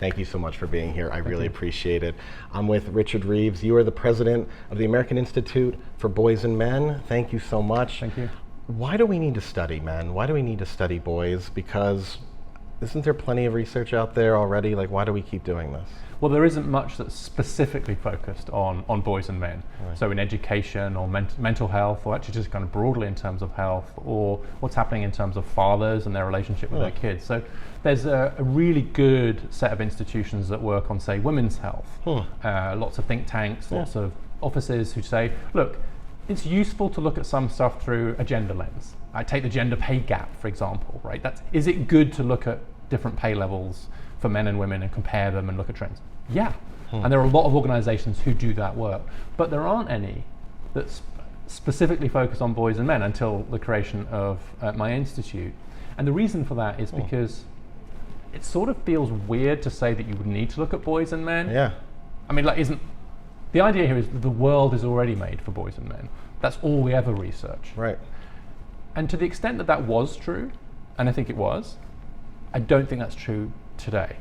Thank you so much for being here. I really you. appreciate it. I'm with Richard Reeves. You are the president of the American Institute for Boys and Men. Thank you so much. Thank you. Why do we need to study men? Why do we need to study boys? Because isn't there plenty of research out there already? Like, why do we keep doing this? Well, there isn't much that's specifically focused on boys and men. Right. So in education or mental health, or actually just kind of broadly in terms of health, or what's happening in terms of fathers and their relationship with their kids. So there's a really good set of institutions that work on, say, women's health. Lots of think tanks, lots of offices who say, look, it's useful to look at some stuff through a gender lens. I take the gender pay gap, for example, right? Is it good to look at different pay levels for men and women and compare them and look at trends? Yeah. And there are a lot of organizations who do that work, but there aren't any that specifically focus on boys and men until the creation of my institute. And the reason for that is because it sort of feels weird to say that you would need to look at boys and men. Yeah. I mean, the idea here is that the world is already made for boys and men. That's all we ever research. Right. And to the extent that that was true, and I think it was, I don't think that's true today.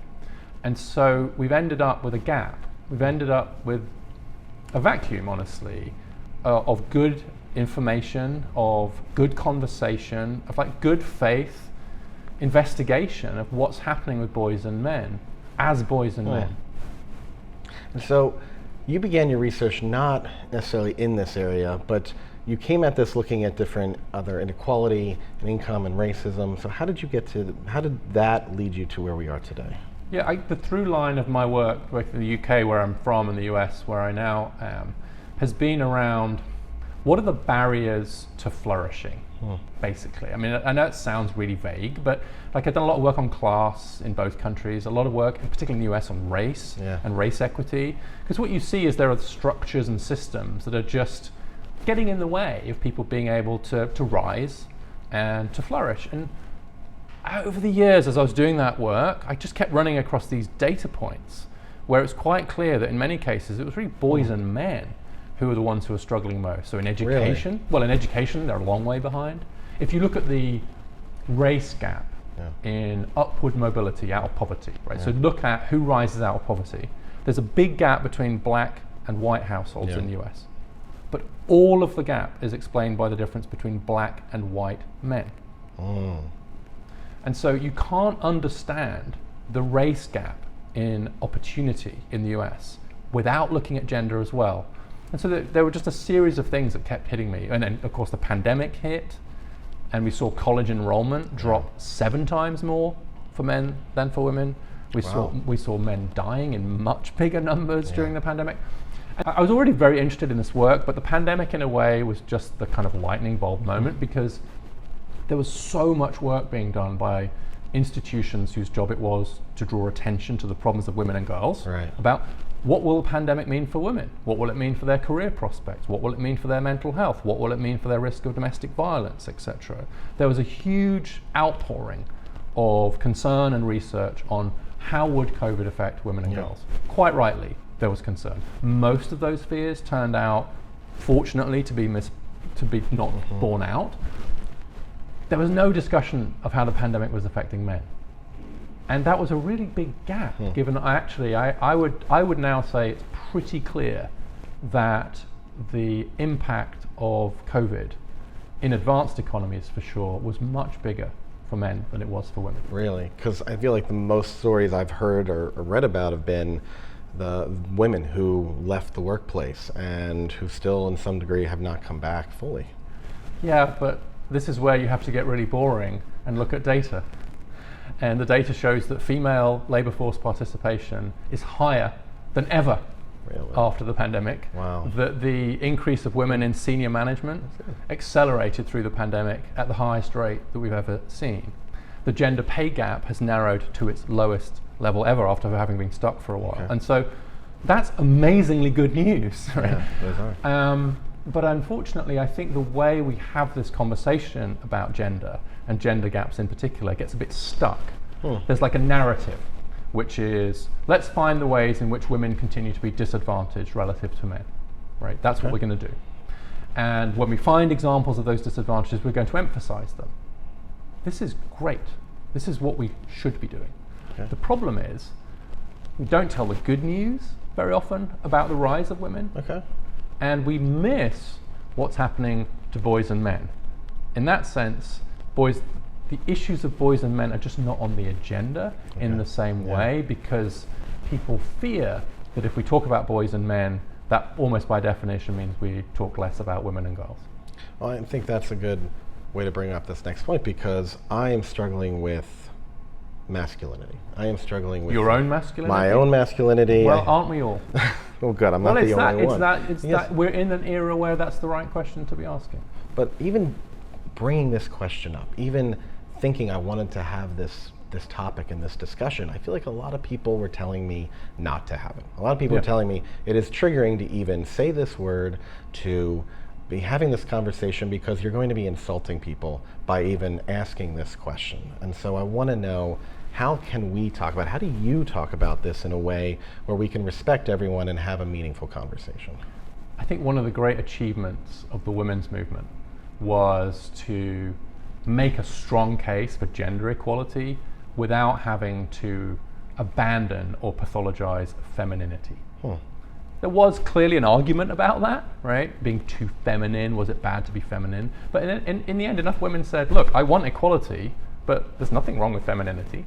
And so we've ended up with a gap. We've ended up with a vacuum, honestly, of good information, of good conversation, of like good faith investigation of what's happening with boys and men as boys and men. And so you began your research not necessarily in this area, but you came at this looking at different other inequality and income and racism. So how did that lead you to where we are today? Yeah, the through line of my work, both in the UK where I'm from and the US where I now am, has been around what are the barriers to flourishing, basically. I mean, I know it sounds really vague, but like I've done a lot of work on class in both countries, a lot of work, particularly in the US, on race and race equity. Because what you see is there are structures and systems that are just getting in the way of people being able to rise and to flourish. And over the years, as I was doing that work, I just kept running across these data points where it's quite clear that in many cases it was really boys and men who were the ones who were struggling most. So in education, well, in education they're a long way behind. If you look at the race gap in upward mobility out of poverty, right? So look at who rises out of poverty. There's a big gap between black and white households in the US. But all of the gap is explained by the difference between black and white men. And so you can't understand the race gap in opportunity in the US without looking at gender as well. And so there were just a series of things that kept hitting me. And then, of course, the pandemic hit, and we saw college enrollment drop 7 times more for men than for women. We saw men dying in much bigger numbers during the pandemic. I was already very interested in this work, but the pandemic, in a way, was just the kind of lightning bulb moment, because there was so much work being done by institutions whose job it was to draw attention to the problems of women and girls about what will the pandemic mean for women? What will it mean for their career prospects? What will it mean for their mental health? What will it mean for their risk of domestic violence, etc.? There was a huge outpouring of concern and research on how would COVID affect women and girls. Quite rightly, there was concern. Most of those fears turned out, fortunately, to be not borne out. There was no discussion of how the pandemic was affecting men. And that was a really big gap, given I would now say it's pretty clear that the impact of COVID in advanced economies, for sure, was much bigger for men than it was for women. Really? Because I feel like the most stories I've heard or read about have been the women who left the workplace and who still, in some degree, have not come back fully. Yeah, but this is where you have to get really boring and look at data. And the data shows that female labour force participation is higher than ever after the pandemic. Wow. That the increase of women in senior management accelerated through the pandemic at the highest rate that we've ever seen. The gender pay gap has narrowed to its lowest level ever after having been stuck for a while. And so that's amazingly good news. Right? Yeah, those are. But unfortunately, I think the way we have this conversation about gender, and gender gaps in particular, gets a bit stuck. There's like a narrative, which is, let's find the ways in which women continue to be disadvantaged relative to men. Right? That's what we're going to do. And when we find examples of those disadvantages, we're going to emphasize them. This is great. This is what we should be doing. The problem is, We don't tell the good news very often about the rise of women. Okay. And we miss what's happening to boys and men. In that sense, the issues of boys and men are just not on the agenda in the same way, because people fear that if we talk about boys and men, that almost by definition means we talk less about women and girls. Well, I think that's a good way to bring up this next point, because I am struggling with masculinity. I am struggling with your own masculinity. My own masculinity. Well, aren't we all? Oh, good. I'm not the only one. It's that we're in an era where that's the right question to be asking. But even bringing this question up, even thinking I wanted to have this topic and this discussion, I feel like a lot of people were telling me not to have it. A lot of people were telling me it is triggering to even say this word, to be having this conversation, because you're going to be insulting people by even asking this question. And so I want to know, how can we talk about, how do you talk about this in a way where we can respect everyone and have a meaningful conversation? I think one of the great achievements of the women's movement was to make a strong case for gender equality without having to abandon or pathologize femininity. There was clearly an argument about that, right? Being too feminine, was it bad to be feminine? But in the end, enough women said, look, I want equality, but there's nothing wrong with femininity.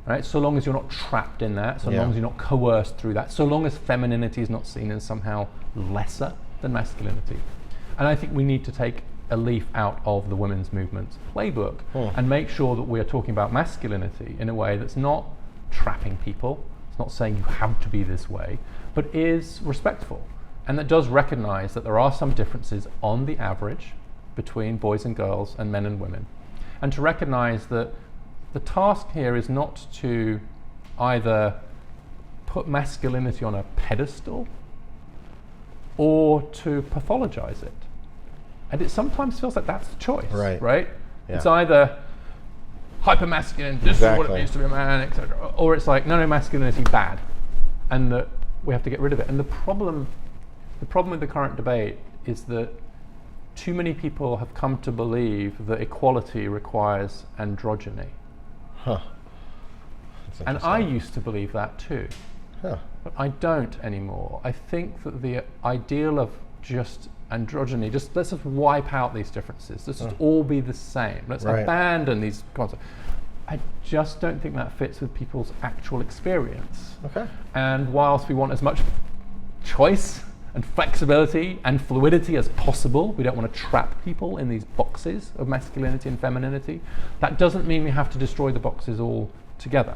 Right? So long as you're not trapped in that, so long as you're not coerced through that, so long as femininity is not seen as somehow lesser than masculinity. And I think we need to take a leaf out of the women's movement's playbook and make sure that we are talking about masculinity in a way that's not trapping people, it's not saying you have to be this way, but is respectful, and that does recognize that there are some differences on the average between boys and girls and men and women, and to recognize that the task here is not to either put masculinity on a pedestal or to pathologize it. And it sometimes feels like that's the choice, right? Yeah. It's either hyper-masculine, this is what it means to be a man, etc. Or it's like, no, masculinity bad, and that we have to get rid of it. And the problem with the current debate is that too many people have come to believe that equality requires androgyny. And I used to believe that too. But I don't anymore. I think that the ideal of just androgyny, let's just wipe out these differences. Let's just all be the same. Let's abandon these concepts. I just don't think that fits with people's actual experience. And whilst we want as much choice and flexibility and fluidity as possible, we don't want to trap people in these boxes of masculinity and femininity, that doesn't mean we have to destroy the boxes all together.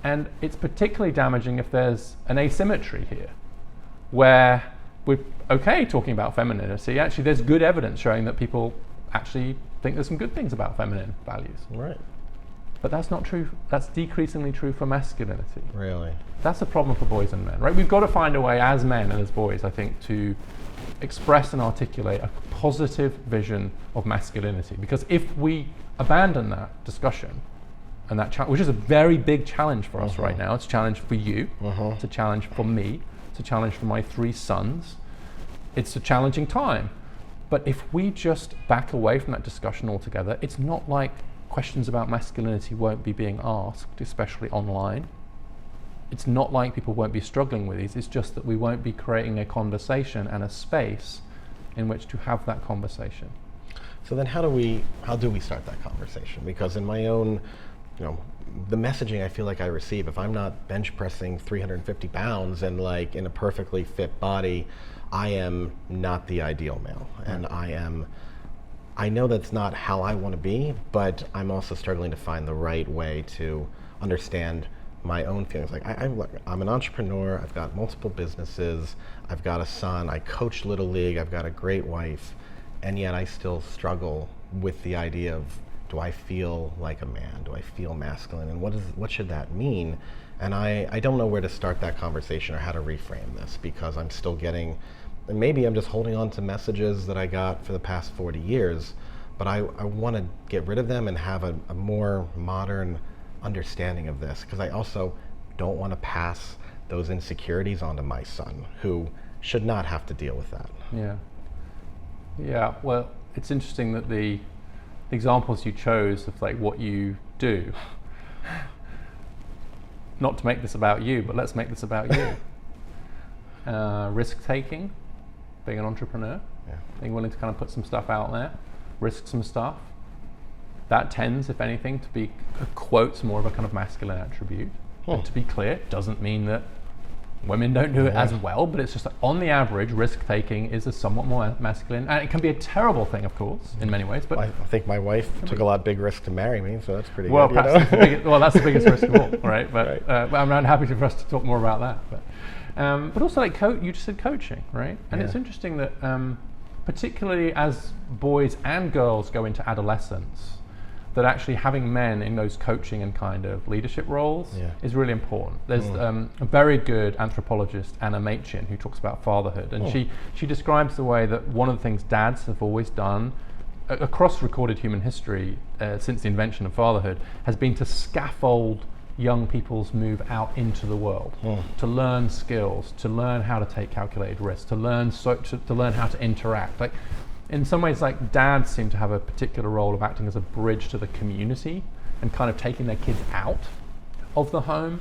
And it's particularly damaging if there's an asymmetry here, where we're okay talking about femininity. Actually, there's good evidence showing that people actually think there's some good things about feminine values. But that's not true. That's decreasingly true for masculinity. That's a problem for boys and men, right? We've got to find a way as men and as boys, I think, to express and articulate a positive vision of masculinity. Because if we abandon that discussion, and that which is a very big challenge for us right now, it's a challenge for you, it's a challenge for me, it's a challenge for my 3 sons, it's a challenging time. But if we just back away from that discussion altogether, it's not like questions about masculinity won't be being asked, especially online. It's not like people won't be struggling with these, it's just that we won't be creating a conversation and a space in which to have that conversation. So then how do we start that conversation? Because in my own, the messaging I feel like I receive, if I'm not bench pressing 350 pounds and like in a perfectly fit body, I am not the ideal male. And I know that's not how I want to be, but I'm also struggling to find the right way to understand my own feelings. Like I'm an entrepreneur, I've got multiple businesses, I've got a son, I coach Little League, I've got a great wife, and yet I still struggle with the idea of, do I feel like a man? Do I feel masculine? And what should that mean? And I don't know where to start that conversation or how to reframe this, because I'm still getting, and maybe I'm just holding on to messages that I got for the past 40 years, but I want to get rid of them and have a more modern understanding of this, because I also don't want to pass those insecurities onto my son, who should not have to deal with that. Yeah, well, it's interesting that the examples you chose of like what you do, not to make this about you, but let's make this about you. Risk taking, being an entrepreneur, being willing to kind of put some stuff out there, risk some stuff. That tends, if anything, to be quotes more of a kind of masculine attribute. And to be clear, it doesn't mean that women don't do it as well, but it's just that on the average, risk taking is a somewhat more masculine, and it can be a terrible thing, of course, in many ways. But I think my wife took a lot big risk to marry me, so that's pretty well, good. That's the biggest risk of all, right? But I'm happy for us to talk more about that. But also, like you just said, coaching, right? And it's interesting that particularly as boys and girls go into adolescence, that actually having men in those coaching and kind of leadership roles is really important. There's a very good anthropologist, Anna Machin, who talks about fatherhood, and she describes the way that one of the things dads have always done across recorded human history since the invention of fatherhood has been to scaffold young people's move out into the world, to learn skills, to learn how to take calculated risks, to learn how to interact. Like, in some ways, like, dads seem to have a particular role of acting as a bridge to the community and kind of taking their kids out of the home.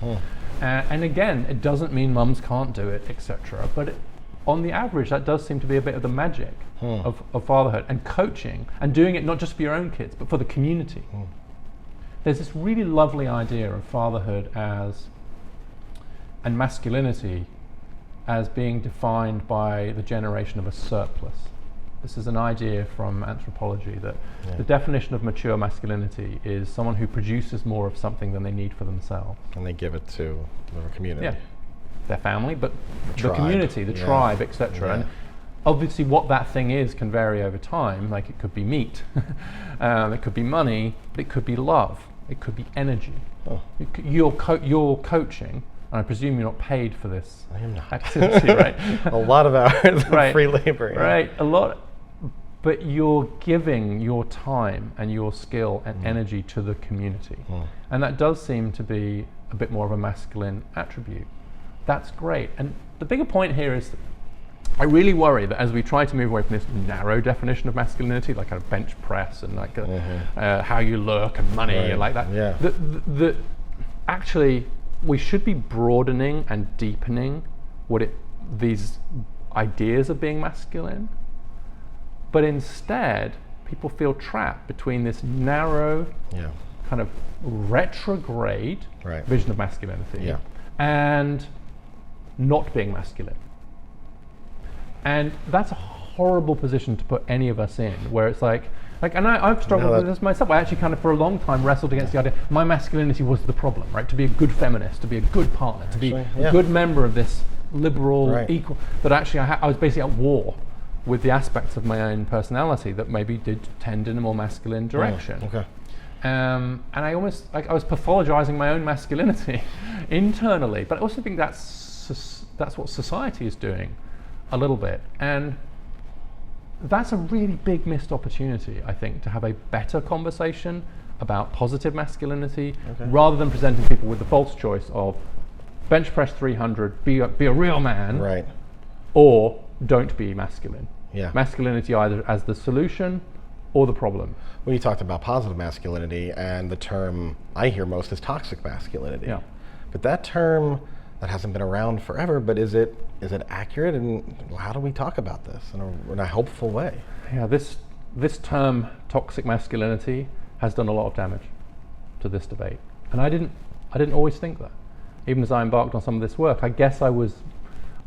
And again, it doesn't mean mums can't do it, etc. But on the average, that does seem to be a bit of the magic of fatherhood and coaching, and doing it not just for your own kids, but for the community. There's this really lovely idea of fatherhood and masculinity as being defined by the generation of a surplus. This is an idea from anthropology that the definition of mature masculinity is someone who produces more of something than they need for themselves. And they give it to their community. Yeah, their family, but the community, the tribe, etc. And obviously what that thing is can vary over time. Like, it could be meat, it could be money, but it could be love, it could be energy. You're coaching, and I presume you're not paid for this activity, right? A lot of hours of free labor. Right, a lot. But you're giving your time and your skill and energy to the community. And that does seem to be a bit more of a masculine attribute. That's great. And the bigger point here is that I really worry that as we try to move away from this narrow definition of masculinity, like a bench press and like how you look and money and like that, that actually we should be broadening and deepening these ideas of being masculine. But instead, people feel trapped between this narrow, kind of retrograde vision of masculinity and not being masculine. And that's a horrible position to put any of us in, where it's like, and I've struggled with this myself. I actually kind of for a long time wrestled against the idea my masculinity was the problem, right? To be a good feminist, to be a good partner, to be a good member of this liberal equal. That actually I was basically at war with the aspects of my own personality that maybe did tend in a more masculine direction. And I almost, like, I was pathologizing my own masculinity internally, but I also think that's what society is doing a little bit. And that's a really big missed opportunity, I think, to have a better conversation about positive masculinity rather than presenting people with the false choice of bench press 300, be a real man, or don't be masculine. Masculinity either as the solution or the problem. Well, you talked about positive masculinity, and the term I hear most is toxic masculinity. But that term, that hasn't been around forever, but is it accurate, and how do we talk about this in a helpful way? This term, toxic masculinity, has done a lot of damage to this debate. And I didn't always think that. Even as I embarked on some of this work, I guess I was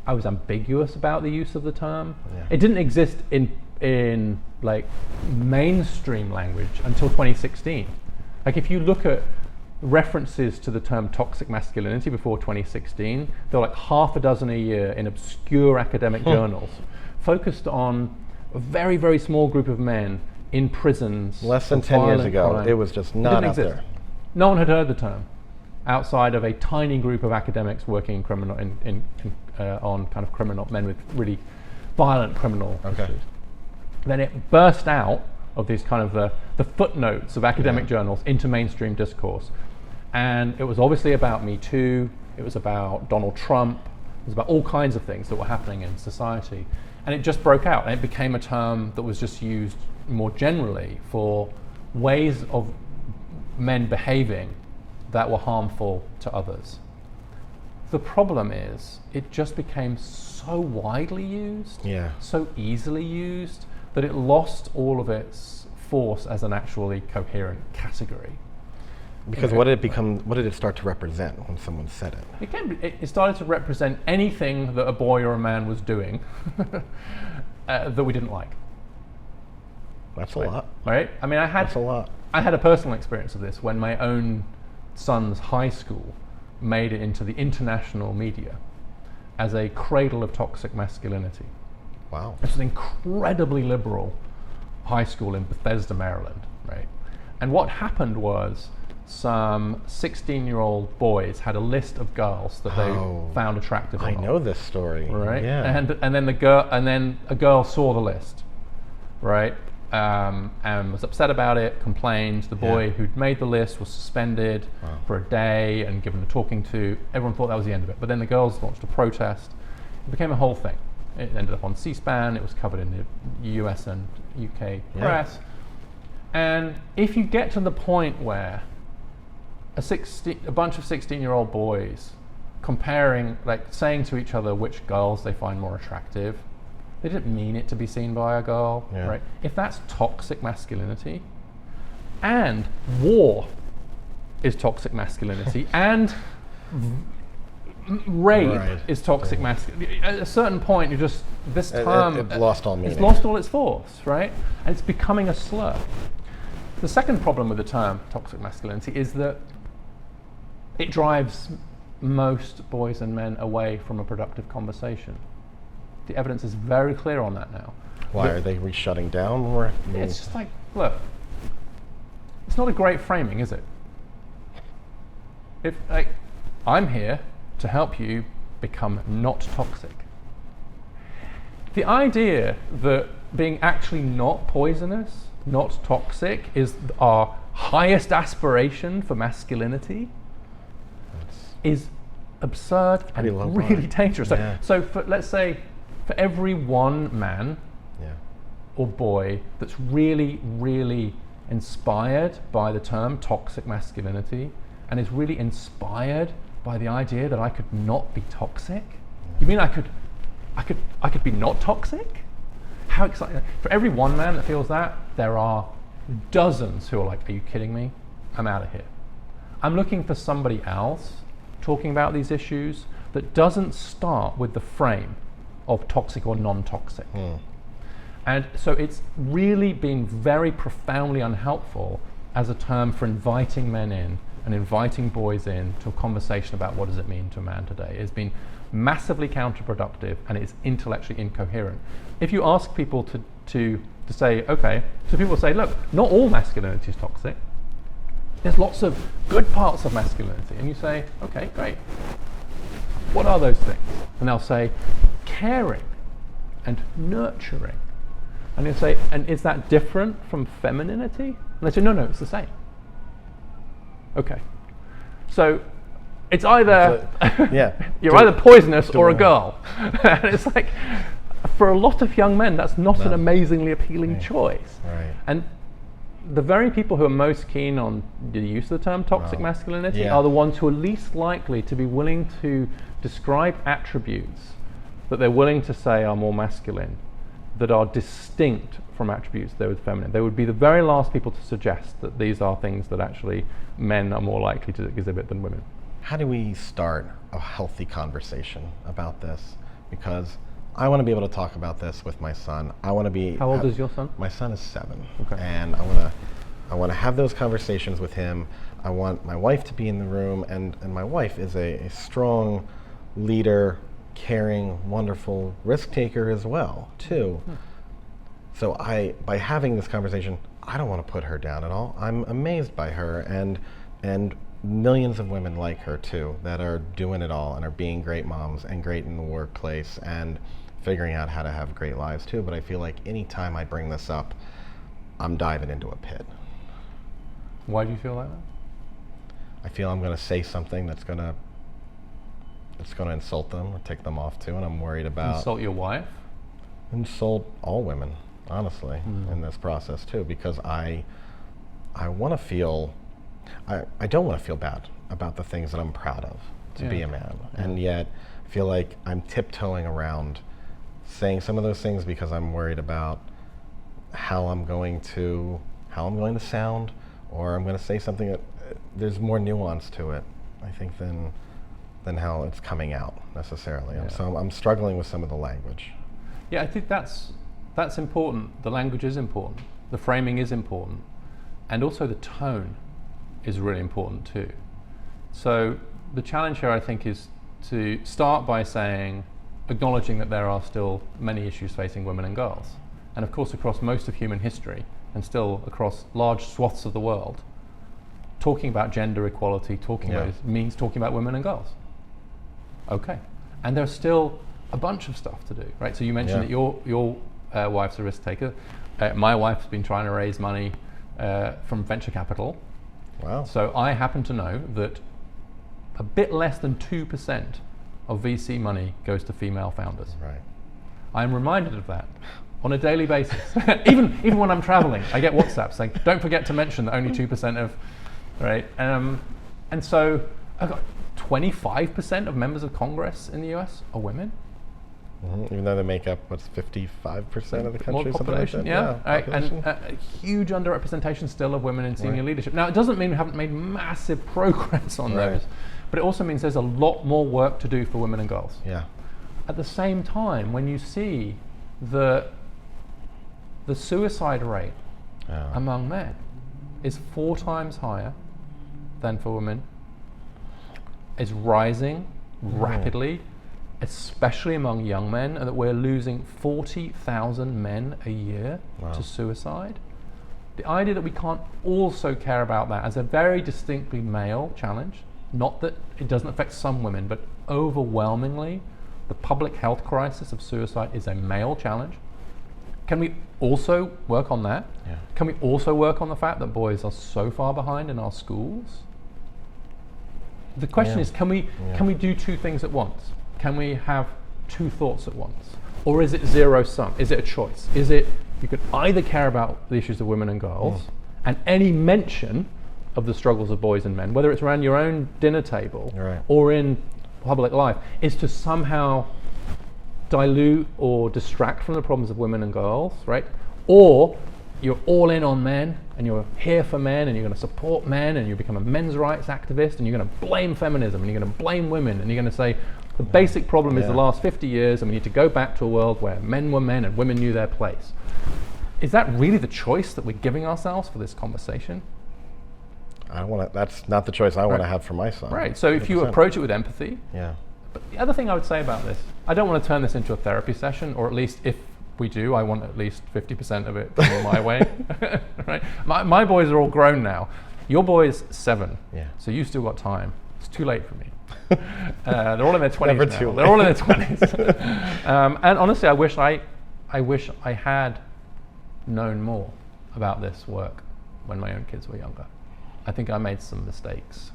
ambiguous about the use of the term. It didn't exist in like mainstream language until 2016. Like, if you look at references to the term toxic masculinity before 2016, there were like half a dozen a year in obscure academic journals focused on a very, very small group of men in prisons. Less than 10 years ago, it was just not out there. No one had heard the term outside of a tiny group of academics working in criminal on kind of criminal men with really violent criminal issues. Then it burst out of these kind of the footnotes of academic journals into mainstream discourse. And it was obviously about Me Too, it was about Donald Trump, it was about all kinds of things that were happening in society. And it just broke out, and it became a term that was just used more generally for ways of men behaving that were harmful to others. The problem is, it just became so widely used, Yeah. so easily used, that it lost all of its force as an actually coherent category. Because what did it start to represent when someone said it? It started to represent anything that a boy or a man was doing that we didn't like. That's a lot. Right? I mean, That's a lot. I had a personal experience of this when my own son's high school made it into the international media as a cradle of toxic masculinity. Wow. It's an incredibly liberal high school in Bethesda, Maryland, right? And what happened was some 16-year-old boys had a list of girls that they found attractive. I know this story. Right? Yeah. And then a girl saw the list, right? And was upset about it, complained. The boy who'd made the list was suspended for a day and given a talking to. Everyone thought that was the end of it. But then the girls launched a protest. It became a whole thing. It ended up on C-SPAN. It was covered in the US and UK press. And if you get to the point where a bunch of 16-year-old boys comparing, like saying to each other which girls they find more attractive, they didn't mean it to be seen by a girl, right? If that's toxic masculinity, and war is toxic masculinity, and rape is toxic masculinity, at a certain point, you just, this term, it's lost all meaning. It's lost all its force, right? And it's becoming a slur. The second problem with the term toxic masculinity is that it drives most boys and men away from a productive conversation. The evidence is very clear on that now. Why are they shutting down more? It's just like, look, it's not a great framing, is it? If I'm here to help you become not toxic. The idea that being actually not poisonous, not toxic, is our highest aspiration for masculinity is absurd and really dangerous. So let's say for every one man or boy that's really, really inspired by the term toxic masculinity and is really inspired by the idea that I could not be toxic, you mean I could be not toxic? How exciting. For every one man that feels that, there are dozens who are like, are you kidding me? I'm out of here. I'm looking for somebody else talking about these issues that doesn't start with the frame of toxic or non-toxic. And so it's really been very profoundly unhelpful as a term for inviting men in and inviting boys in to a conversation about what does it mean to a man today. It's been massively counterproductive and it's intellectually incoherent. If you ask people to say, okay, so people say, look, not all masculinity is toxic. There's lots of good parts of masculinity. And you say, okay, great. What are those things? And they'll say, caring and nurturing. And you'll say, and is that different from femininity? And they say, no, it's the same. Okay. So it's either you're either poisonous or a girl. And it's like, for a lot of young men, that's not an amazingly appealing choice. Right. And the very people who are most keen on the use of the term toxic masculinity are the ones who are least likely to be willing to describe attributes that they're willing to say are more masculine, that are distinct from attributes that are feminine. They would be the very last people to suggest that these are things that actually men are more likely to exhibit than women. How do we start a healthy conversation about this? Because I want to be able to talk about this with my son. I want to be. How old is your son? My son is 7, okay. And I want to have those conversations with him. I want my wife to be in the room, and my wife is a strong leader, caring, wonderful risk taker as well, too. So by having this conversation, I don't want to put her down at all. I'm amazed by her, and millions of women like her too, that are doing it all and are being great moms and great in the workplace and figuring out how to have great lives too. But I feel like any time I bring this up, I'm diving into a pit. Why do you feel like that? I feel I'm going to say something that's going to insult them or tick them off too, and I'm worried about insult your wife, insult all women, honestly, in this process too, because I want to feel, I don't want to feel bad about the things that I'm proud of. to be a man. And yet I feel like I'm tiptoeing around saying some of those things because I'm worried about how I'm going to sound, or I'm going to say something that there's more nuance to it, I think, than how it's coming out necessarily. So I'm struggling with some of the language. Yeah, I think that's important. The language is important. The framing is important. And also the tone is really important too. So the challenge here, I think, is to start by acknowledging that there are still many issues facing women and girls. And of course, across most of human history, and still across large swaths of the world, talking about gender equality, means talking about women and girls. Okay. And there's still a bunch of stuff to do, right? So you mentioned that your wife's a risk taker. My wife's been trying to raise money from venture capital. Wow. So I happen to know that a bit less than 2% of VC money goes to female founders. Right. I'm reminded of that on a daily basis. even when I'm traveling, I get WhatsApps saying, don't forget to mention that only 2% of, right? And so I've got 25% of members of Congress in the US are women. Mm-hmm. Even though they make up, 55% of the country? More population, something like that? And a huge underrepresentation still of women in senior leadership. Now, it doesn't mean we haven't made massive progress on those, but it also means there's a lot more work to do for women and girls. Yeah. At the same time, when you see the suicide rate among men is 4 times higher than for women, is rising rapidly, especially among young men, and that we're losing 40,000 men a year to suicide. The idea that we can't also care about that as a very distinctly male challenge, not that it doesn't affect some women, but overwhelmingly the public health crisis of suicide is a male challenge. Can we also work on that? Yeah. Can we also work on the fact that boys are so far behind in our schools? The question is, can we do 2 things at once? Can we have 2 thoughts at once? Or is it zero sum? Is it a choice? Is it, you could either care about the issues of women and girls, and any mention of the struggles of boys and men, whether it's around your own dinner table or in public life, is to somehow dilute or distract from the problems of women and girls, right? Or you're all in on men, and you're here for men, and you're going to support men, and you become a men's rights activist, and you're going to blame feminism, and you're going to blame women, and you're going to say the basic problem is the last 50 years, and we need to go back to a world where men were men and women knew their place. Is that really the choice that we're giving ourselves for this conversation? That's not the choice I want to have for my son. Right. So if you approach it with empathy. Yeah. But the other thing I would say about this, I don't want to turn this into a therapy session, or at least if we do, I want at least 50% of it going my way. Right? My boys are all grown now. Your boy's 7. Yeah. So you still got time. It's too late for me. They're all in their 20s Never now. too late. They're all in their 20s. And honestly, I wish I had known more about this work when my own kids were younger. I think I made some mistakes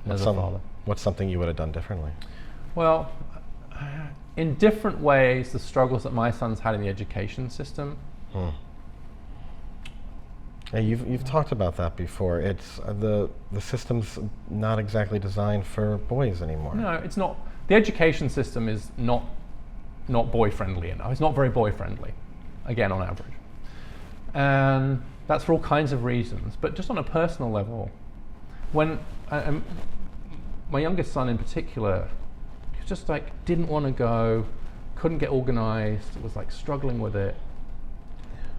as a father. What's something you would have done differently? Well, in different ways, the struggles that my son's had in the education system. Yeah, you've talked about that before. It's the system's not exactly designed for boys anymore. No, it's not. The education system is not boy friendly enough. It's not very boy friendly, again, on average. And that's for all kinds of reasons. But just on a personal level, when my youngest son in particular, he was just like didn't want to go, couldn't get organized, was like struggling with it.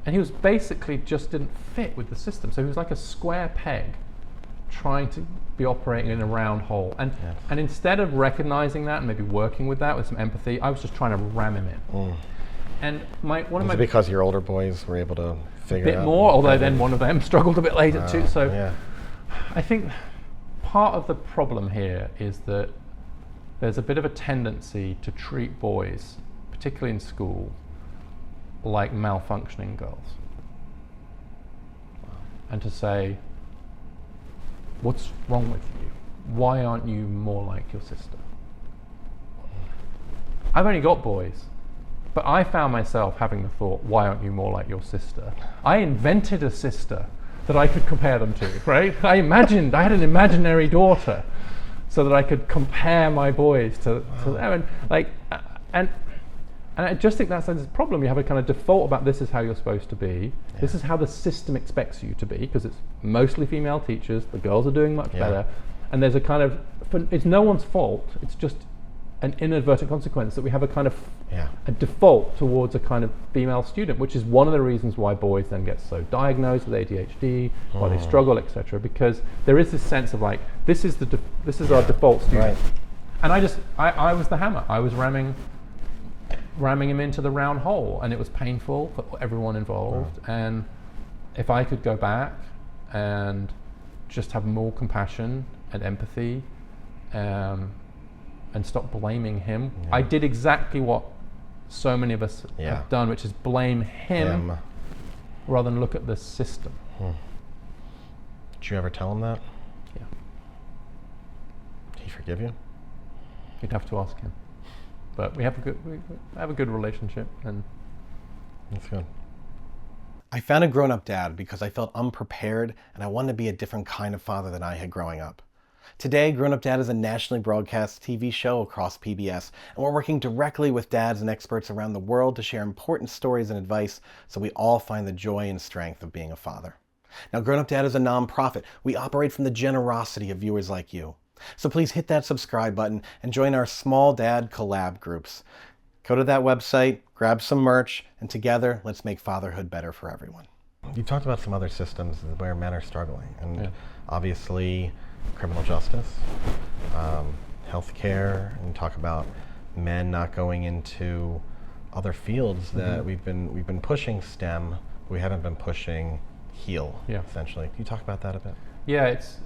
And he was basically just didn't fit with the system. So he was like a square peg trying to be operating in a round hole. And instead of recognizing that and maybe working with that with some empathy, I was just trying to ram him in. And because your older boys were able to figure it out? A bit more, although then one of them struggled a bit later too. So I think part of the problem here is that there's a bit of a tendency to treat boys, particularly in school, like malfunctioning girls. And to say, what's wrong with you? Why aren't you more like your sister? I've only got boys, but I found myself having the thought, why aren't you more like your sister? I invented a sister that I could compare them to, right? I had an imaginary daughter so that I could compare my boys to them, and like, and I just think that's a problem. You have a kind of default about this is how you're supposed to be. Yeah. This is how the system expects you to be, because it's mostly female teachers. The girls are doing much better, and there's a kind of, it's no one's fault. It's just an inadvertent consequence that we have a kind of a default towards a kind of female student, which is one of the reasons why boys then get so diagnosed with ADHD, why they struggle, etc. Because there is this sense of like, this is our default student, and I was the hammer. I was ramming him into the round hole, and it was painful for everyone involved. And if I could go back and just have more compassion and empathy, and stop blaming him. I did exactly what so many of us have done, which is blame him rather than look at the system. Did you ever tell him that? Yeah. Did he forgive you? You'd have to ask him. But we have a good relationship, and that's good. I found a grown-up dad because I felt unprepared, and I wanted to be a different kind of father than I had growing up. Today, Grown Up Dad is a nationally broadcast TV show across PBS, and we're working directly with dads and experts around the world to share important stories and advice so we all find the joy and strength of being a father. Now, Grown Up Dad is a nonprofit. We operate from the generosity of viewers like you. So please hit that subscribe button and join our small Dad Collab groups. Go to that website, grab some merch, and together, let's make fatherhood better for everyone. You talked about some other systems where men are struggling, and obviously criminal justice, healthcare, and talk about men not going into other fields that we've been pushing STEM, but we haven't been pushing HEAL, essentially. Can you talk about that a bit? Yeah, it's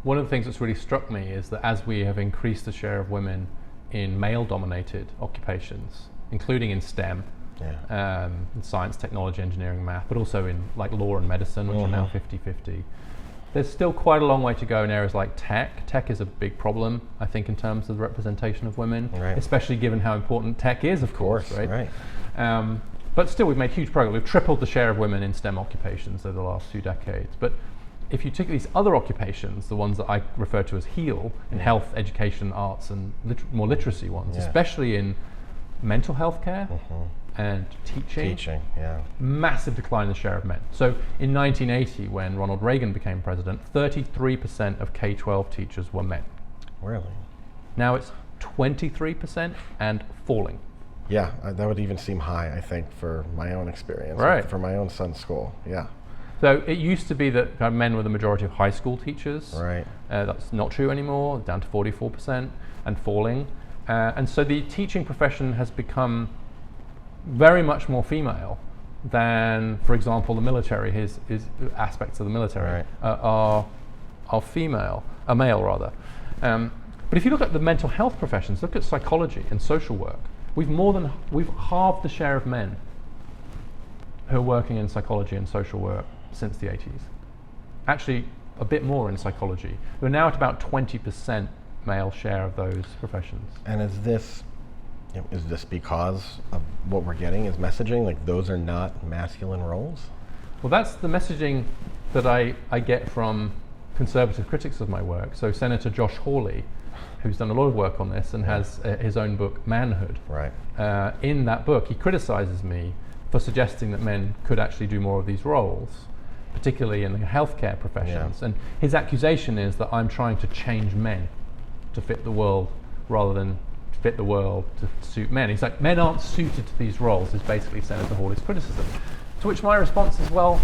one of the things that's really struck me is that as we have increased the share of women in male-dominated occupations, including in STEM, in science, technology, engineering, math, but also in like law and medicine, which are now 50-50. There's still quite a long way to go in areas like tech. Tech is a big problem, I think, in terms of the representation of women, especially given how important tech is, of course, right? But still, we've made huge progress. We've tripled the share of women in STEM occupations over the last few decades. But if you take these other occupations, the ones that I refer to as HEAL, in health, education, arts, and more literacy ones, especially in mental health care and teaching, massive decline in the share of men. So in 1980, when Ronald Reagan became president, 33% of K-12 teachers were men. Really? Now it's 23% and falling. Yeah, that would even seem high, I think, for my own experience, for my own son's school, So it used to be that men were the majority of high school teachers. That's not true anymore, down to 44% and falling. And so the teaching profession has become very much more female than, for example, the military. His aspects of the military are male rather. But if you look at the mental health professions, look at psychology and social work. We've halved the share of men who are working in psychology and social work since the 80s. Actually, a bit more in psychology. We're now at about 20% male share of those professions. And is this because of what we're getting is messaging, like those are not masculine roles? Well, that's the messaging that I get from conservative critics of my work. So Senator Josh Hawley, who's done a lot of work on this and has his own book, Manhood. In that book, he criticizes me for suggesting that men could actually do more of these roles, particularly in the healthcare professions. And his accusation is that I'm trying to change men to fit the world rather than fit the world to suit men. He's like, men aren't suited to these roles, is basically Senator Hawley's criticism. To which my response is, well,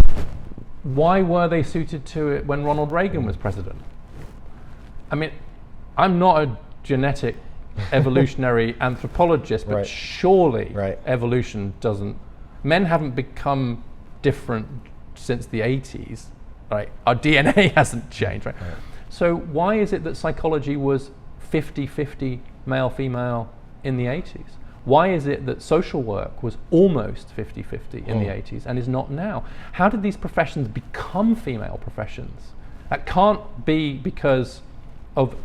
why were they suited to it when Ronald Reagan was president? I mean, I'm not a genetic evolutionary anthropologist, but surely evolution doesn't, men haven't become different since the 80s, right? Our DNA hasn't changed, right? So why is it that psychology was 50-50 male-female in the 80s? Why is it that social work was almost 50-50 in the 80s and is not now? How did these professions become female professions? That can't be because of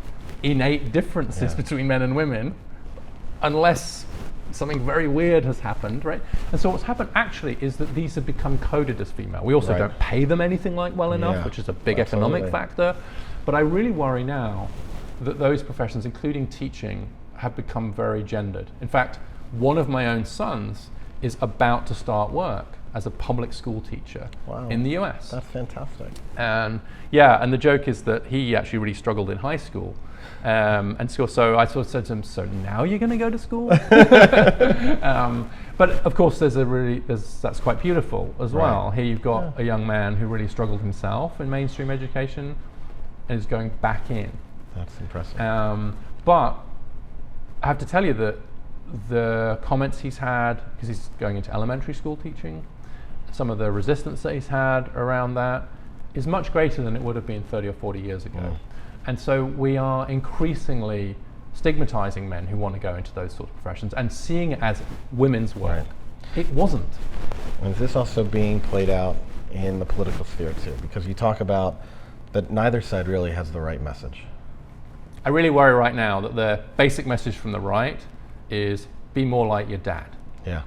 innate differences between men and women, unless something very weird has happened, right? And so what's happened actually is that these have become coded as female. We also don't pay them anything like well enough, which is a big economic factor. But I really worry now that those professions, including teaching, have become very gendered. In fact, one of my own sons is about to start work as a public school teacher in the US. That's fantastic. And the joke is that he actually really struggled in high school. And so I sort of said to him, so now you're going to go to school? But of course, that's quite beautiful as well. Here you've got a young man who really struggled himself in mainstream education and is going back in. That's impressive. But I have to tell you that the comments he's had, because he's going into elementary school teaching, some of the resistance that he's had around that is much greater than it would have been 30 or 40 years ago. And so we are increasingly stigmatizing men who want to go into those sorts of professions and seeing it as women's work. It wasn't. And is this also being played out in the political sphere too? Because you talk about that neither side really has the right message. I really worry right now that the basic message from the right is be more like your dad. Yeah.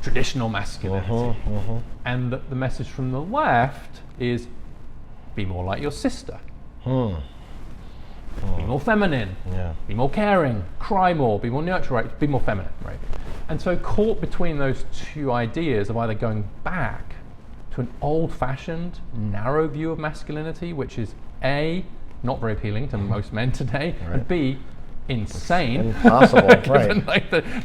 Traditional masculinity. And the message from the left is be more like your sister. Be more feminine, be more caring, cry more, be more nurturing, right? Be more feminine, right? And so caught between those two ideas of either going back to an old-fashioned, narrow view of masculinity, which is A, not very appealing to most men today, and B, insane. Impossible, right.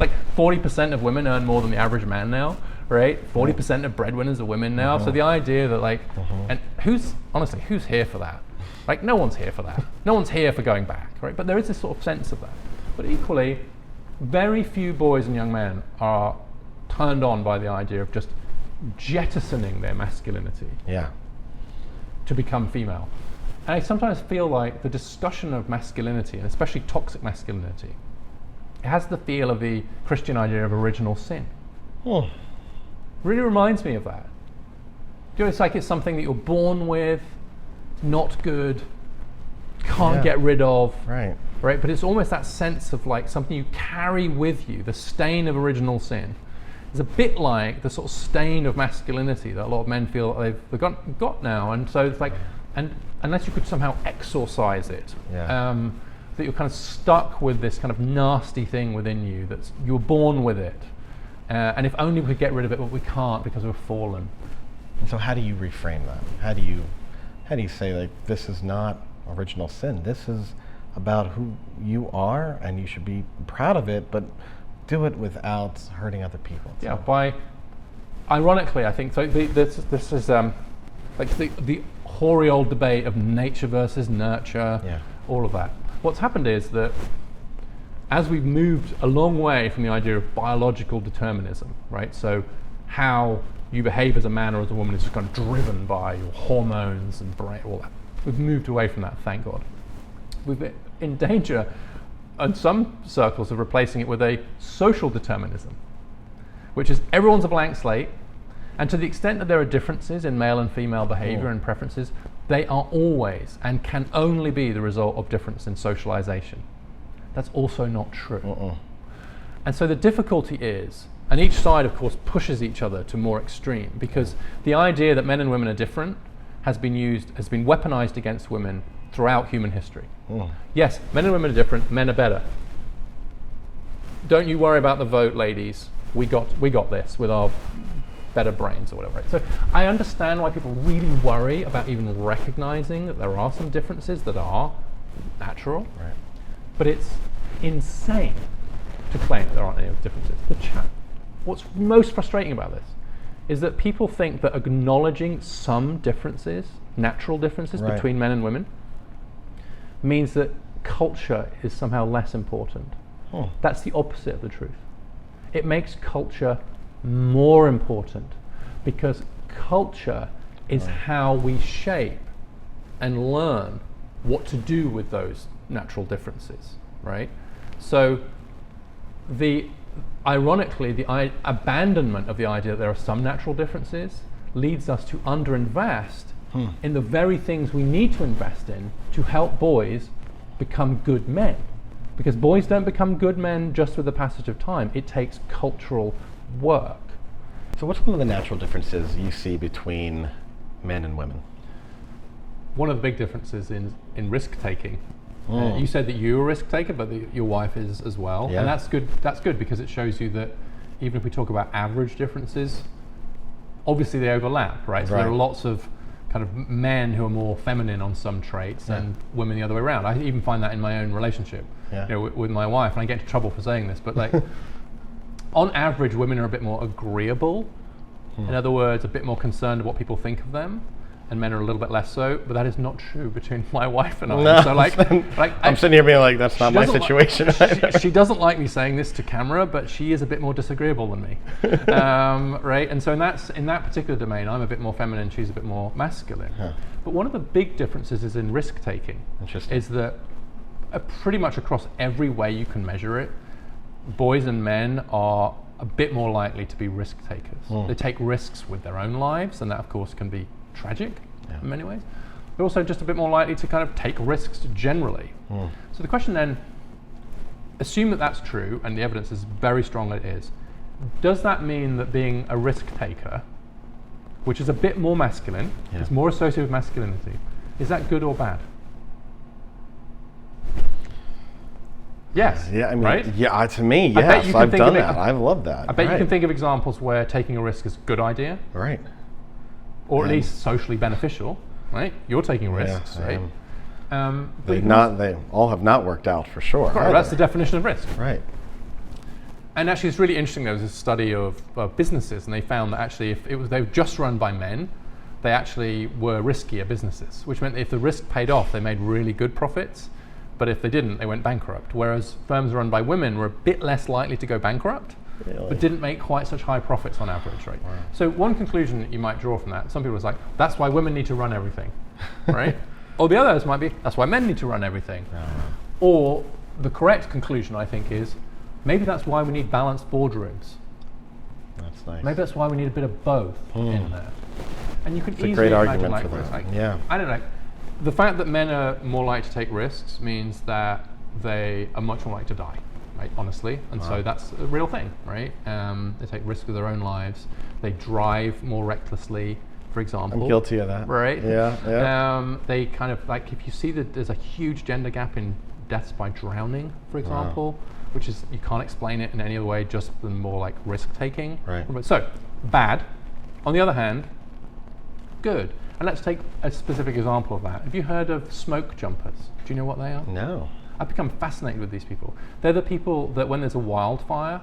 Like 40% of women earn more than the average man now, right? 40% of breadwinners are women now. So the idea that and who's here for that? Like, no one's here for that. No one's here for going back, right? But there is this sort of sense of that. But equally, very few boys and young men are turned on by the idea of just jettisoning their masculinity to become female. And I sometimes feel like the discussion of masculinity, and especially toxic masculinity, it has the feel of the Christian idea of original sin. Really reminds me of that. You know, it's like it's something that you're born with, not good, can't get rid of, right? But it's almost that sense of like something you carry with you, the stain of original sin. It's a bit like the sort of stain of masculinity that a lot of men feel they've got now, and so it's like, and unless you could somehow exorcise it, that you're kind of stuck with this kind of nasty thing within you that's you were born with it, and if only we could get rid of it, but we can't because we're fallen. And so how do you reframe that? How do you say, like, this is not original sin, this is about who you are and you should be proud of it, but do it without hurting other people? Ironically, I think, so this is like the hoary old debate of nature versus nurture, all of that. What's happened is that as we've moved a long way from the idea of biological determinism, right? So how you behave as a man or as a woman is just kind of driven by your hormones and brain, all that. We've moved away from that, thank God. We're in danger, in some circles, of replacing it with a social determinism, which is everyone's a blank slate, and to the extent that there are differences in male and female behavior and preferences, they are always and can only be the result of difference in socialization. That's also not true. And so the difficulty is, and each side, of course, pushes each other to more extreme, because the idea that men and women are different has been weaponized against women throughout human history. Yes, men and women are different, men are better. Don't you worry about the vote, ladies. We got this with our better brains or whatever. Right? So I understand why people really worry about even recognizing that there are some differences that are natural, but it's insane to claim that there aren't any differences. What's most frustrating about this is that people think that acknowledging some differences, natural differences between men and women, means that culture is somehow less important. That's the opposite of the truth. It makes culture more important, because culture is how we shape and learn what to do with those natural differences, right? So ironically, the abandonment of the idea that there are some natural differences leads us to underinvest in the very things we need to invest in to help boys become good men. Because boys don't become good men just with the passage of time. It takes cultural work. So what's one of the natural differences you see between men and women? one of the big differences in risk taking. You said that you're a risk taker, but your wife is as well, and that's good. That's good because it shows you that even if we talk about average differences, obviously they overlap, right? So there are lots of kind of men who are more feminine on some traits and women the other way around. I even find that in my own relationship, with my wife, and I get into trouble for saying this, but like on average, women are a bit more agreeable. In other words, a bit more concerned what people think of them. And men are a little bit less so, but that is not true between my wife and I. No, so like I'm sitting here being like, that's not my situation. She doesn't like me saying this to camera, but she is a bit more disagreeable than me, right? And so in that particular domain, I'm a bit more feminine, she's a bit more masculine. But one of the big differences is in risk taking. Interesting. Is that pretty much across every way you can measure it, boys and men are a bit more likely to be risk takers. They take risks with their own lives, and that of course can be tragic in many ways. They're also just a bit more likely to kind of take risks generally. So the question then, assume that that's true, and the evidence is very strong that it is. Does that mean that being a risk taker, which is a bit more masculine, is more associated with masculinity, is that good or bad? Yes. Yeah, I mean, right? yeah, to me, yes, I've done that. I've loved that. I bet you can think of examples where taking a risk is a good idea. Right. Or at least socially beneficial, right? You're taking risks, right? They all have not worked out for sure. Right, that's the definition of risk. Right. And actually, it's really interesting. There was a study of businesses, and they found that actually, if they were just run by men, they actually were riskier businesses, which meant that if the risk paid off, they made really good profits. But if they didn't, they went bankrupt. Whereas firms run by women were a bit less likely to go bankrupt, but didn't make quite such high profits on average, right? Wow. So one conclusion that you might draw from that, some people are like, that's why women need to run everything, right? Or the others might be, that's why men need to run everything. Or the correct conclusion, I think, is maybe that's why we need balanced boardrooms. That's nice. Maybe that's why we need a bit of both in there. And you can easily great imagine argument for that. I don't know. The fact that men are more likely to take risks means that they are much more likely to die. Right, honestly, and so that's a real thing, right? They take risks with their own lives. They drive more recklessly, for example. I'm guilty of that. Right? Yeah. They kind of like, if you see that there's a huge gender gap in deaths by drowning, for example, which is, you can't explain it in any other way, just than more like risk taking. Right. So bad. On the other hand, good. And let's take a specific example of that. Have you heard of smoke jumpers? Do you know what they are? No. I've become fascinated with these people. They're the people that when there's a wildfire...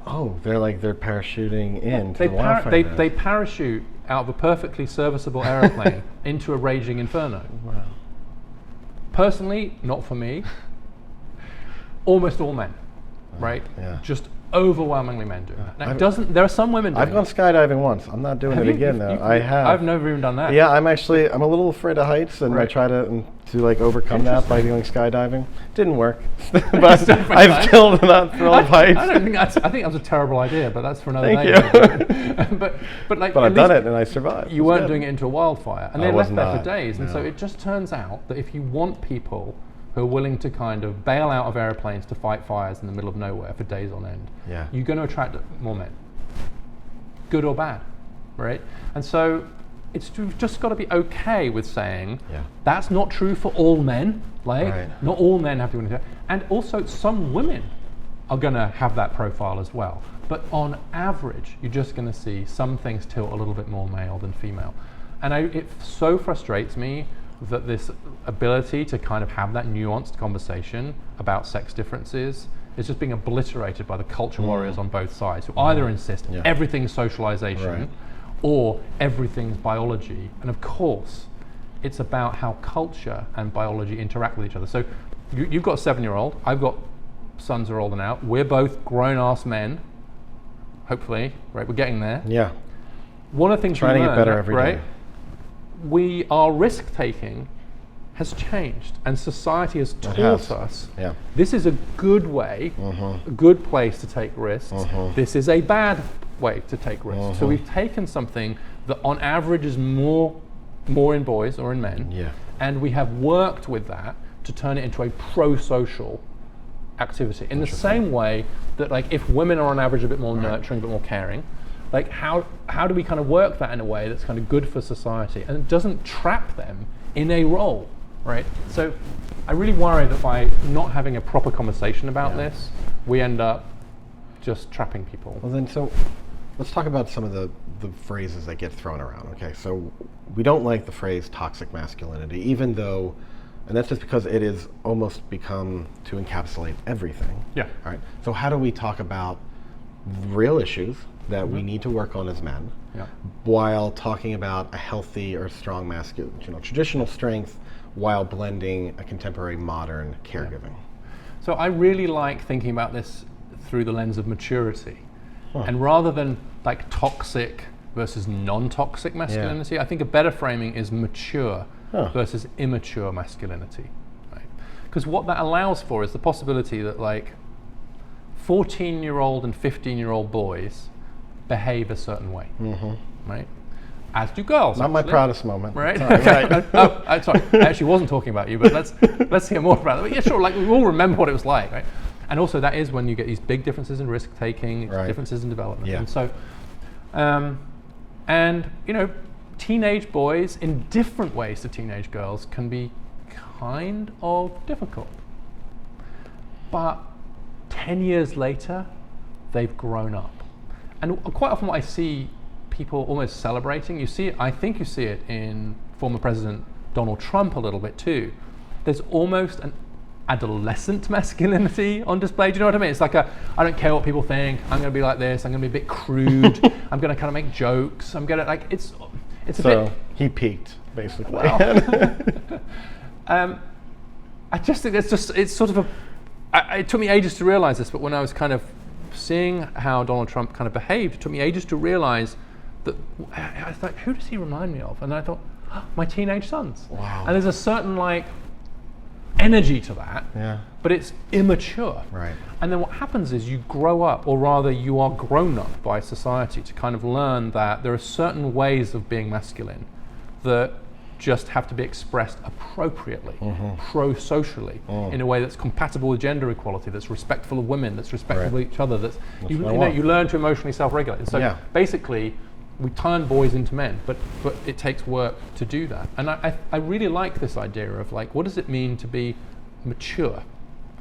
Oh, they're parachuting into the wildfire. They parachute out of a perfectly serviceable aeroplane into a raging inferno. Wow. Personally, not for me. Almost all men, right? Yeah. Just overwhelmingly men do that. Now, there are some women doing I've gone skydiving once. I'm not doing it again though. I have. I've never even done that. Yeah, I'm a little afraid of heights, and I try to overcome that by doing skydiving. Didn't work, but I'm still not thrilled of heights. I think that was a terrible idea, but that's for another day. Thank you. but I've done it and I survived. You weren't doing it into a wildfire, and they left there for days. No. And so it just turns out that if you want people who are willing to kind of bail out of airplanes to fight fires in the middle of nowhere for days on end, you're going to attract more men, good or bad, right? And so we've just got to be okay with saying that's not true for all men. Not all men have to do that, and also some women are going to have that profile as well. But on average, you're just going to see some things tilt a little bit more male than female, and it so frustrates me that this ability to kind of have that nuanced conversation about sex differences is just being obliterated by the culture warriors on both sides, who either insist everything's socialization or everything's biology. And of course, it's about how culture and biology interact with each other. So you've got a 7-year-old, I've got sons who are older now. We're both grown-ass men, hopefully, right? We're getting there. Yeah. One of the things trying to get better every day. Our risk taking has changed, and society has taught us this is a good way, a good place to take risks. This is a bad way to take risks. So we've taken something that on average is more in boys or in men, and we have worked with that to turn it into a pro-social activity. In the same way that, like, if women are on average a bit more nurturing, a bit more caring, like how do we kind of work that in a way that's kind of good for society and it doesn't trap them in a role, right? So I really worry that by not having a proper conversation about this, we end up just trapping people. Well then, so let's talk about some of the phrases that get thrown around. Okay, so we don't like the phrase toxic masculinity, even though, and that's just because it is almost become to encapsulate everything. Yeah. All right. So how do we talk about real issues that we need to work on as men, while talking about a healthy or strong masculine, traditional strength, while blending a contemporary modern caregiving? So I really like thinking about this through the lens of maturity. And rather than like toxic versus non-toxic masculinity, I think a better framing is mature versus immature masculinity. Right? Because what that allows for is the possibility that like 14-year-old and 15-year-old boys behave a certain way, right? As do girls. Not my proudest moment. Right? Sorry, right. Sorry, I actually wasn't talking about you, but let's hear more about it. But yeah, sure, like we all remember what it was like, right? And also that is when you get these big differences in risk taking, differences in development. And so, and teenage boys in different ways to teenage girls can be kind of difficult. But 10 years later, they've grown up. And quite often what I see people almost celebrating, I think you see it in former President Donald Trump a little bit too. There's almost an adolescent masculinity on display. Do you know what I mean? It's like I don't care what people think. I'm going to be like this. I'm going to be a bit crude. I'm going to kind of make jokes. I'm going to like it's a bit. So he peaked basically. Well, I just think it's sort of it took me ages to realize this, but when I was kind of seeing how Donald Trump kind of behaved, it took me ages to realize that I was like, who does he remind me of? And then I thought, my teenage sons. Wow. And there's a certain like energy to that, but it's immature. Right. And then what happens is you grow up, or rather you are grown up by society to kind of learn that there are certain ways of being masculine that just have to be expressed appropriately, pro-socially, in a way that's compatible with gender equality, that's respectful of women, that's respectful of each other, that's you learn to emotionally self-regulate. And so basically we turn boys into men, but it takes work to do that. And I really like this idea of like, what does it mean to be mature,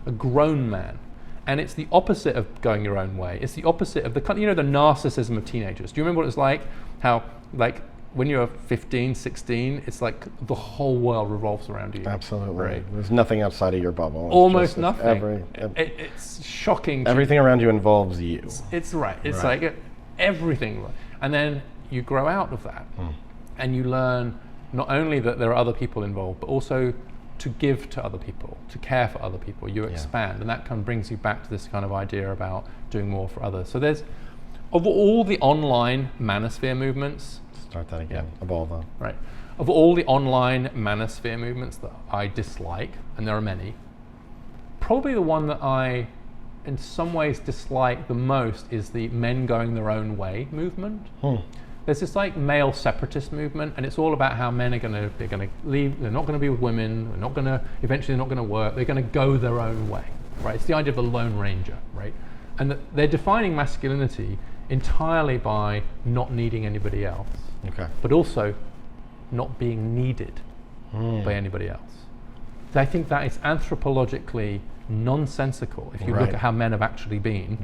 a grown man? And it's the opposite of going your own way. It's the opposite of the narcissism of teenagers. Do you remember what it's like? How like when you're 15, 16, it's like the whole world revolves around you. Absolutely. Right? There's nothing outside of your bubble. Almost nothing. It's shocking. Everything around you involves you. It's right. It's like everything. And then you grow out of that and you learn not only that there are other people involved, but also to give to other people, to care for other people. You expand, and that kind of brings you back to this kind of idea about doing more for others. So there's, of all the online manosphere movements, start that again, evolve on. Right. Of all the online manosphere movements that I dislike, and there are many, probably the one that I in some ways dislike the most is the men going their own way movement. There's this like male separatist movement, and it's all about how men are going to leave. They're not going to be with women. Eventually they're not going to work. They're going to go their own way, right? It's the idea of the Lone Ranger, right? And they're defining masculinity entirely by not needing anybody else, but also not being needed by anybody else. So I think that is anthropologically nonsensical if you look at how men have actually been,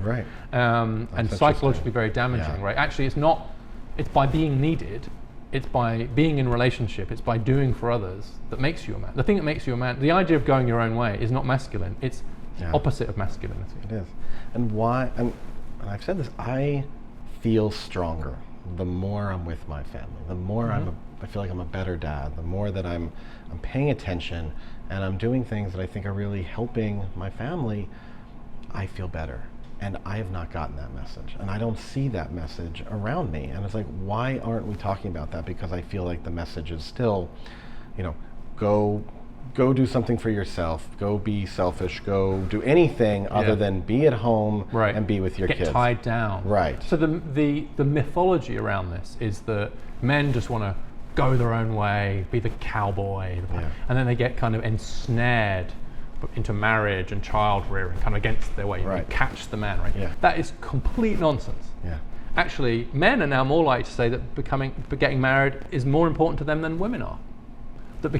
and psychologically very damaging, right? Actually, it's by being needed, it's by being in relationship, it's by doing for others that makes you a man. The thing that makes you a man, the idea of going your own way is not masculine, it's opposite of masculinity. It is. And why, and I've said this, I feel stronger the more I'm with my family, the more I feel like I'm a better dad, the more that I'm paying attention and I'm doing things that I think are really helping my family, I feel better. And I have not gotten that message. And I don't see that message around me. And it's like, why aren't we talking about that? Because I feel like the message is still, go do something for yourself, go be selfish, go do anything other than be at home and be with your kids. Get tied down. Right. So the mythology around this is that men just want to go their own way, be the cowboy, and then they get kind of ensnared into marriage and child rearing, kind of against their way. You catch the man, right? That is complete nonsense. Actually, men are now more likely to say that getting married is more important to them than women are. that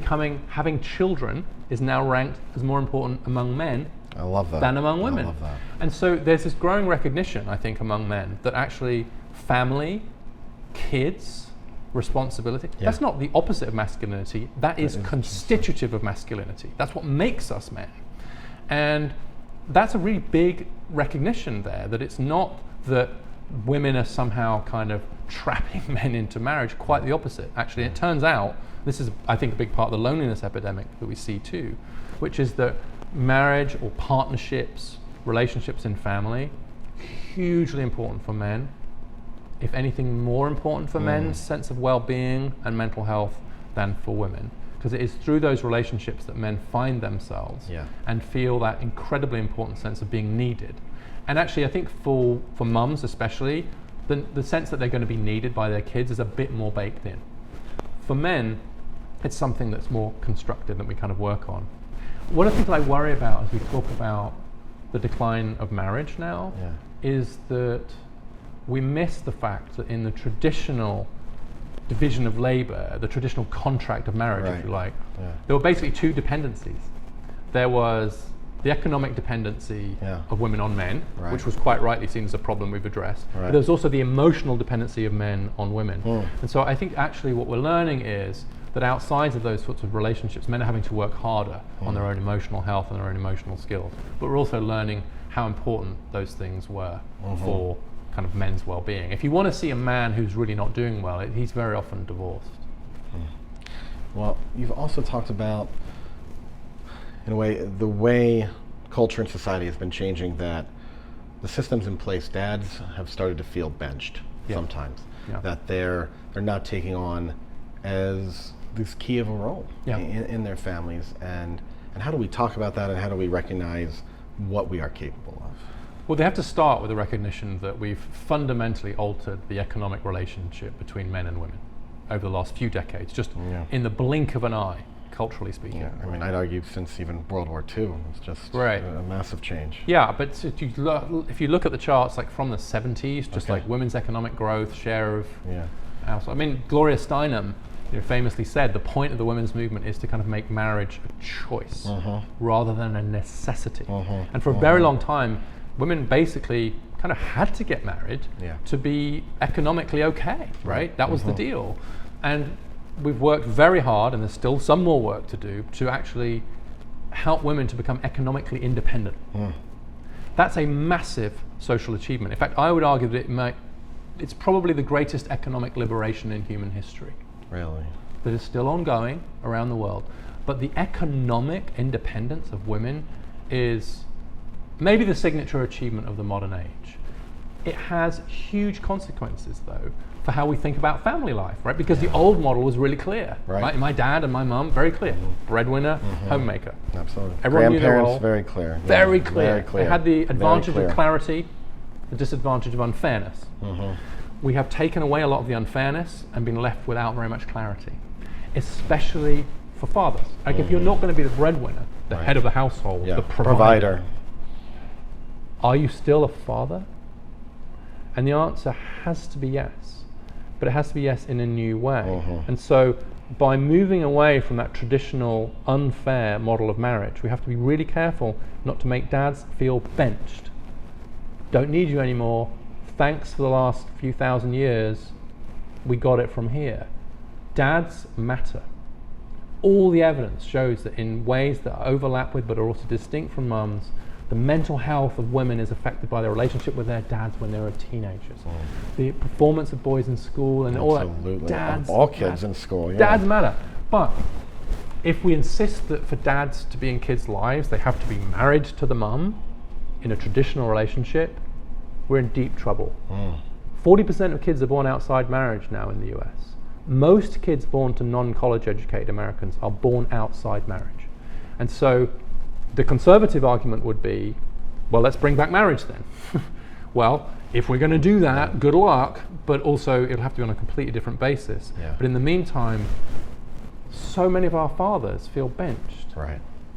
having children is now ranked as more important among men I love that. than among women. I love that. And so there's this growing recognition, I think, among men that actually family, kids, responsibility, that's not the opposite of masculinity, that is constitutive of masculinity. That's what makes us men. And that's a really big recognition there, that it's not that women are somehow kind of trapping men into marriage, quite the opposite. Actually, it turns out, this is, I think, a big part of the loneliness epidemic that we see too, which is that marriage or partnerships, relationships in family, hugely important for men. If anything, more important for men's sense of well-being and mental health than for women. Because it is through those relationships that men find themselves and feel that incredibly important sense of being needed. And actually, I think for mums especially, the sense that they're going to be needed by their kids is a bit more baked in. For men, it's something that's more constructed that we kind of work on. One of the things I worry about as we talk about the decline of marriage now is that we miss the fact that in the traditional division of labor, the traditional contract of marriage, if you like, there were basically two dependencies. There was the economic dependency of women on men, which was quite rightly seen as a problem we've addressed. But there was also the emotional dependency of men on women. And so I think actually what we're learning is that outside of those sorts of relationships, men are having to work harder on their own emotional health and their own emotional skills. But we're also learning how important those things were for kind of men's well-being. If you want to see a man who's really not doing well, he's very often divorced. Well, you've also talked about, in a way, the way culture and society has been changing, that the systems in place, dads have started to feel benched sometimes, that they're not taking on as this key of a role in their families. And how do we talk about that, and how do we recognize what we are capable of? Well, they have to start with the recognition that we've fundamentally altered the economic relationship between men and women over the last few decades, just in the blink of an eye, culturally speaking. I mean, I'd argue since even World War II, it's just a massive change. Yeah, but if you look at the charts, like from the 70s, just like women's economic growth, share of household. I mean, Gloria Steinem famously said the point of the women's movement is to kind of make marriage a choice rather than a necessity. And for a very long time, women basically kind of had to get married to be economically okay, right? That was the deal. And we've worked very hard, and there's still some more work to do, to actually help women to become economically independent. That's a massive social achievement. In fact, I would argue that it's probably the greatest economic liberation in human history. Really? That is still ongoing around the world. But the economic independence of women is maybe the signature achievement of the modern age. It has huge consequences, though, for how we think about family life, right? Because the old model was really clear. Right? My dad and my mum, very clear. Breadwinner, homemaker. Absolutely. Everyone knew their role. Very clear. Very clear. Very clear. They had the advantage of clarity, the disadvantage of unfairness. We have taken away a lot of the unfairness and been left without very much clarity, especially for fathers. Like if you're not going to be the breadwinner, the head of the household, the provider, are you still a father? And the answer has to be yes, but it has to be yes in a new way. And so by moving away from that traditional unfair model of marriage, we have to be really careful not to make dads feel benched. Don't need you anymore. Thanks for the last few thousand years. We got it from here. Dads matter. All the evidence shows that in ways that overlap with but are also distinct from mums, the mental health of women is affected by their relationship with their dads when they were teenagers. The performance of boys in school and all that. Dads all kids in school. Dads matter. But if we insist that for dads to be in kids' lives, they have to be married to the mum in a traditional relationship, we're in deep trouble. 40% of kids are born outside marriage now in the US. Most kids born to non-college educated Americans are born outside marriage. And so the conservative argument would be, well, let's bring back marriage then. Well, if we're going to do that, good luck, but also it'll have to be on a completely different basis. But in the meantime, so many of our fathers feel benched.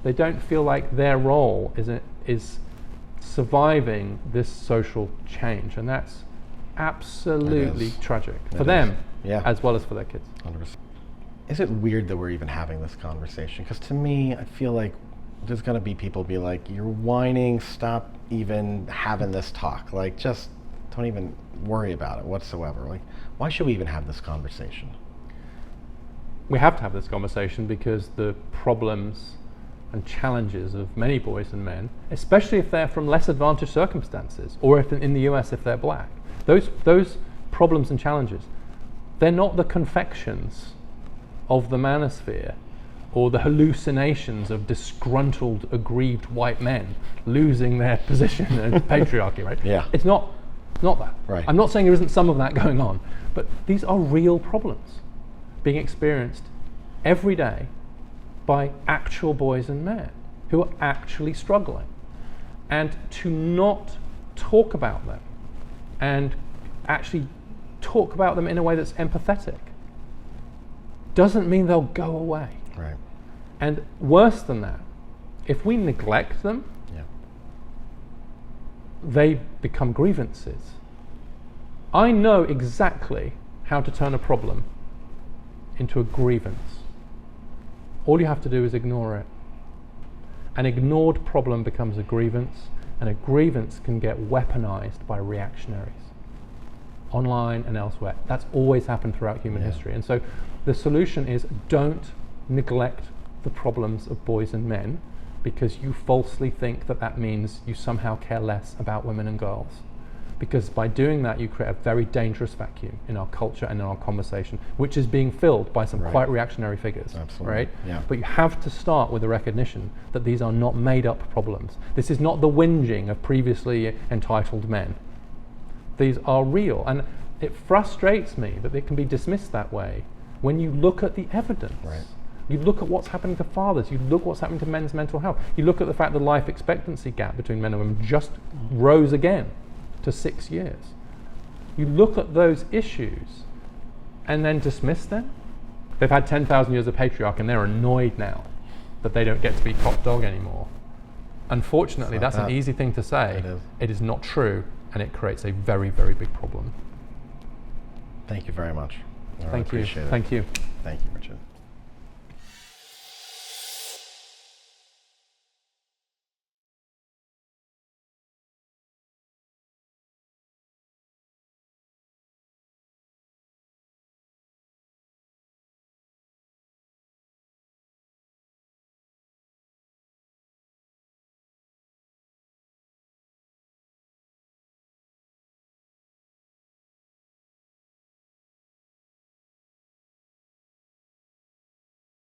They don't feel like their role is surviving this social change, and that's absolutely tragic for them as well as for their kids. 100%. Is it weird that we're even having this conversation? Because to me, I feel like there's going to be people be like, you're whining, stop even having this talk. Like, just don't even worry about it whatsoever. Like, why should we even have this conversation? We have to have this conversation because the problems and challenges of many boys and men, especially if they're from less advantaged circumstances, or if in the US if they're black, those problems and challenges, they're not the confections of the manosphere or the hallucinations of disgruntled, aggrieved white men losing their position in patriarchy, right? Yeah. It's not that. Right. I'm not saying there isn't some of that going on, but these are real problems being experienced every day by actual boys and men who are actually struggling. And to not talk about them and actually talk about them in a way that's empathetic doesn't mean they'll go away. Right. And worse than that, if we neglect them, they become grievances. I know exactly how to turn a problem into a grievance. All you have to do is ignore it. An ignored problem becomes a grievance, and a grievance can get weaponized by reactionaries, online and elsewhere. That's always happened throughout human history. And so the solution is, don't neglect the problems of boys and men because you falsely think that that means you somehow care less about women and girls. Because by doing that, you create a very dangerous vacuum in our culture and in our conversation, which is being filled by some quite reactionary figures. Absolutely. Right? Yeah. But you have to start with the recognition that these are not made-up problems. This is not the whinging of previously entitled men. These are real, and it frustrates me that they can be dismissed that way when you look at the evidence. Right. You look at what's happening to fathers, you look what's happening to men's mental health, you look at the fact the life expectancy gap between men and women just rose again to 6 years. You look at those issues and then dismiss them. They've had 10,000 years of patriarchy and they're annoyed now that they don't get to be top dog anymore. Unfortunately, that's an easy thing to say. It is. It is not true, and it creates a very, very big problem. Thank you very much. I really Thank you. appreciate it. Thank you. Thank you, Richard.